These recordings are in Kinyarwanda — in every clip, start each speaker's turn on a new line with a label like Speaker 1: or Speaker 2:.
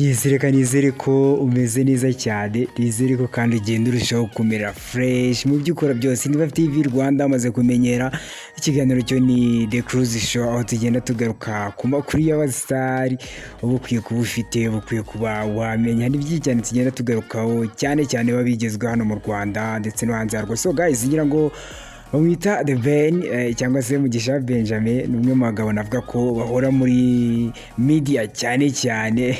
Speaker 1: nizere ko umeze neza cyane, nizere ko kandi ugenda urushaho kumera fresh mu byo ukora byose. Niba Fyve-tvrwanda amaze kumenyera ikiganiro cyo ni The Cruise Show, aho tugenda tugaruka ku makuru y'abasitari uba ukwiye kuba ufite, uba ukwiye kuba wamenya. Ni byinshi cyane tugenda tugarukaho, cyane cyane babigezweho hano mu Rwanda ndetse no hanze yarwo. So guys, ngira ngo bamwita The Ben cyangwa se Mugisha Benjamin, ni umwe mu bagabo navuga ko bahora muri media cyane cyane.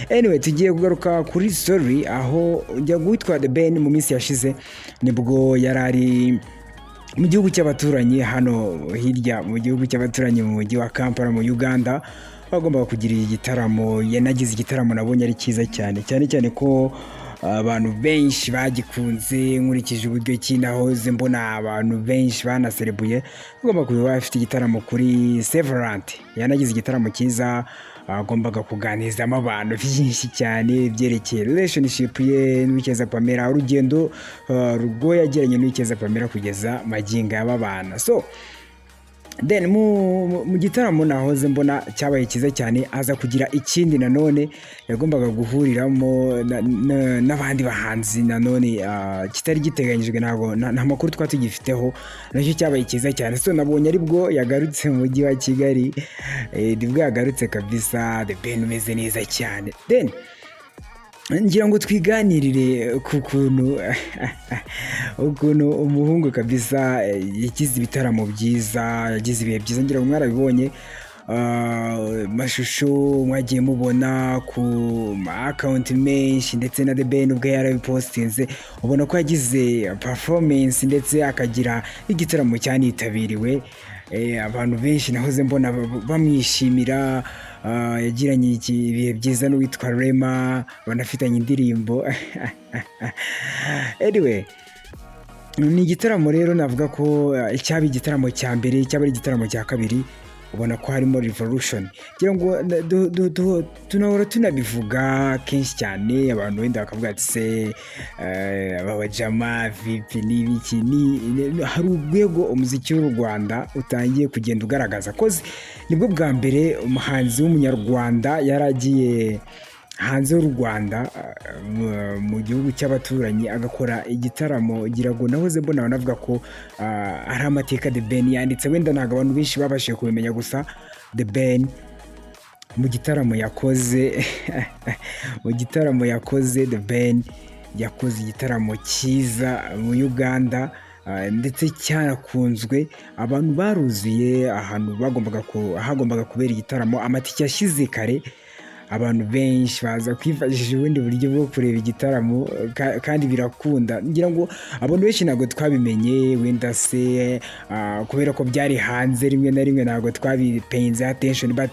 Speaker 1: Anyway, tugiye kugaruka kuri story aho njya guhitwa The Ben mu minsi yashize, nibwo yarari mu gihugu cy'abaturanyi hano hirya mu gihugu cy'abaturanyi mu mujyi wa Kampala mu Uganda. Bagombaga kugira igitaramo, yanagize igitaramo nabonye ari cyiza cyane cyane ko abantu benshi bagikunze. Nkurikije uburyo kinahoze mbona abantu benshi banaserebuye. Agomba kuba bafite igitaramo kuri Fyve-tvrwanda, yanagize igitaramo cyiza, agombaga kuganizamo abantu byinshi cyane byerekeye relationship ye n'Uwikeza Pamela, urugendo rwo yagiranye n'Uwikeza Pamela kugeza magingo y'ababana. So then mu gitaramo nahoze mbona cyabaye cyiza cyane, aza kugira ikindi nanone yagombaga guhuriramo n'abandi bahanzi nanone kitari giteganyijwe, nta makuru twatugifiteho, nacyo cyabaye cyiza cyane. So nabonye aribwo yagarutse mu mujyi wa Kigali, nibwo yagarutse kabisa. The Ben umeze neza cyane. Then ngira ngo twiganirire ku ukuntu umuhungu kabisa yagize ibitaramo byiza, yagize ibihe byiza. Ngira ngo mwarabibonye mashusho mwagiye mubona ku account menshi, ndetse na The Ben ubwo yarabipostinze, ubona ko yagize performance ndetse akagira igitaramo cyanitabiriwe. Abantu benshi nahoze mbona bamwishimira. Yagiranye ibihe byiza n'uwitwa Rema, banafitanye indirimbo. Anyway, ni igitaramo rero navuga ko cyaba igitaramo cya mbere, cyaba ari igitaramo cya kabiri, ubona ko harimo revolution. Ngira ngo tunahora tunabivuga kenshi cyane, abantu wenda bakavuga ati se abajama vipi n'ibiki. Hari urwego umuziki w'u Rwanda utangiye kugenda ugaragaza ko nibwo bwa mbere umuhanzi w'umunyarwanda yaragiye hanze y'u Rwanda mu gihugu cy'abaturanyi agakora igitaramo. Ngira ngo nahoze mbona banavuga ko ari amateka The Ben yanditse, wenda ntabwo abantu benshi babashije kubimenya. Gusa The Ben mu gitaramo yakoze The Ben yakoze igitaramo cyiza mu Uganda, ndetse cyarakunzwe. Abantu baruzuye ahantu hagombaga kubera igitaramo. Amatike yashize kare, abantu benshi baza kwifashisha ubundi buryo bwo kureba igitaramo, kandi birakunda. Ngira ngo abantu benshi ntabwo twabimenye, wenda se kubera ko byari hanze, rimwe na rimwe ntabwo twabipenze attention. But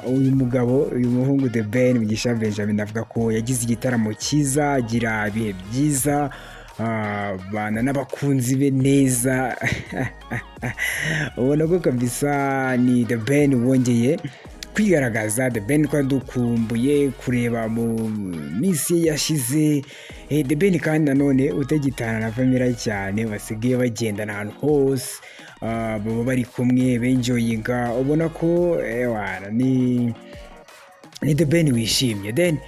Speaker 1: uyu muhungu The Ben Mugisha Benjamin avuga ko yagize igitaramo cyiza, agira ibihe byiza, bana n'abakunzi be neza. Ubona ko kabisa ni The Ben wongeye kwigaragaza. The Ben kwa dukumbuye kureba mu minsi yashize. The Ben kandi nanone utagitana na family cyane, basigaye bagendana ahantu hose, baba bari kumwe benjoyinga. Ubona ko ni The Ben wishimye. Then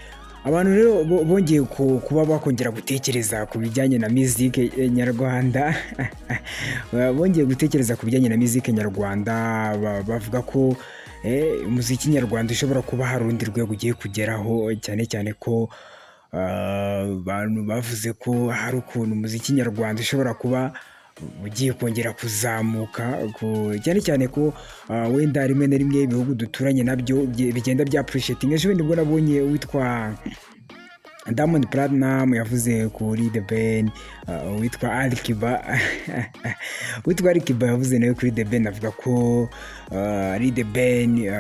Speaker 1: abantu rero bongeye kuba bakongera gutekereza ku bijyanye na music nyarwanda. Bongeye gutekereza ku bijyanye na music nyarwanda, bavuga ko umuziki nyarwanda ushobora kuba hari urundi rwego ugiye kugeraho, cyane ko abantu bavuze ko hari ukuntu umuziki nyarwanda ushobora kuba ugiye kongera kuzamuka, cyane ko wenda rimwe na rimwe ibihugu duturanye nabyo bigenda bya appreciating. Ejo bundi nibwo nabonye witwa Diamond Platinum yavuze kuri The Ben, witwa Alikiba witwa Alikiba yavuze nawe kuri The Ben, avuga ko ari The Ben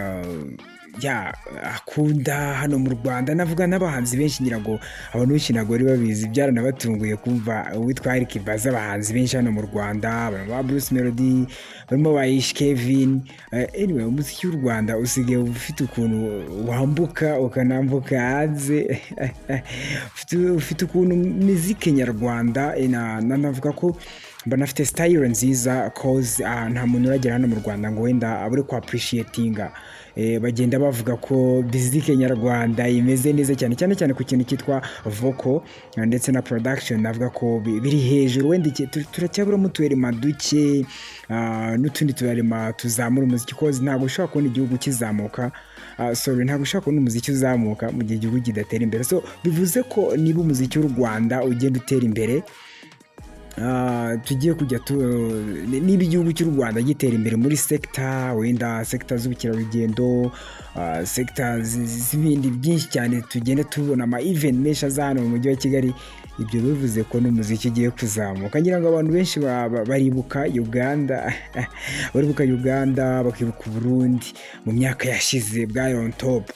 Speaker 1: akunda hano mu Rwanda. Navuga n'abahanzi benshi, ngira ngo abantu benshi ntabwo bari babizi, byaranabatunguye kumva witwa Alikiba azi abahanzi benshi hano mu Rwanda, barimo ba Bruce Melody, barimo ba Ish Kevin. Anyway, umuziki w'u Rwanda usigaye ufite ukuntu wambuka ukanambuka hanze. Ufite ukuntu muziki nyarwanda, navuga ko mbona afite style nziza cause nta muntu uragera hano mu Rwanda ngo wenda abure ku appreciatinga bagenda bavuga ko bizike nyarwanda imeze neza cyane cyane cyane ku kintu cyitwa vocal ndetse na production navuga ko biri hejuru wenda turacyabura mu tuerema duke n'utundi tuerema tuzamura umuziki cause ntabwo ushobora kubona igihugu kizamuka ntabwo ushobora kubona umuziki uzamuka mu gihe igihugu kidatera imbere so bivuze ko niba umuziki w'u Rwanda ugenda utera imbere tugiye kujya niba igihugu cy'u Rwanda gitera imbere muri sector wenda sector z'ubukerarugendo sector z'ibindi byinshi cyane tugenda tubona ama event menshi azana mu mujyi wa Kigali ibyo bivuze ko n'umuziki ugiye kuzamuka ngira ngo abantu benshi baribuka Uganda bakibuka Burundi mu myaka yashize bwari on top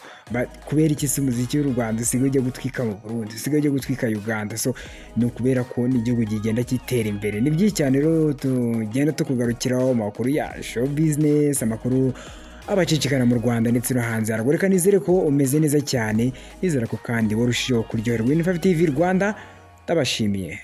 Speaker 1: kubera iki se umuziki w'u Rwanda usigaye ujya gutwika mu Burundi usigaye ujya gutwika Uganda so ni ukubera ko n'igihugu kigenda kitera imbere ni byinshi cyane rero tugenda tukugarukiraho amakuru ya show business amakuru abacicikana mu Rwanda ndetse no hanze yarwo reka nizere ko umeze neza cyane nizera ko kandi warushijeho kuryoherwa na Fyve-tvrwanda ndabashimiye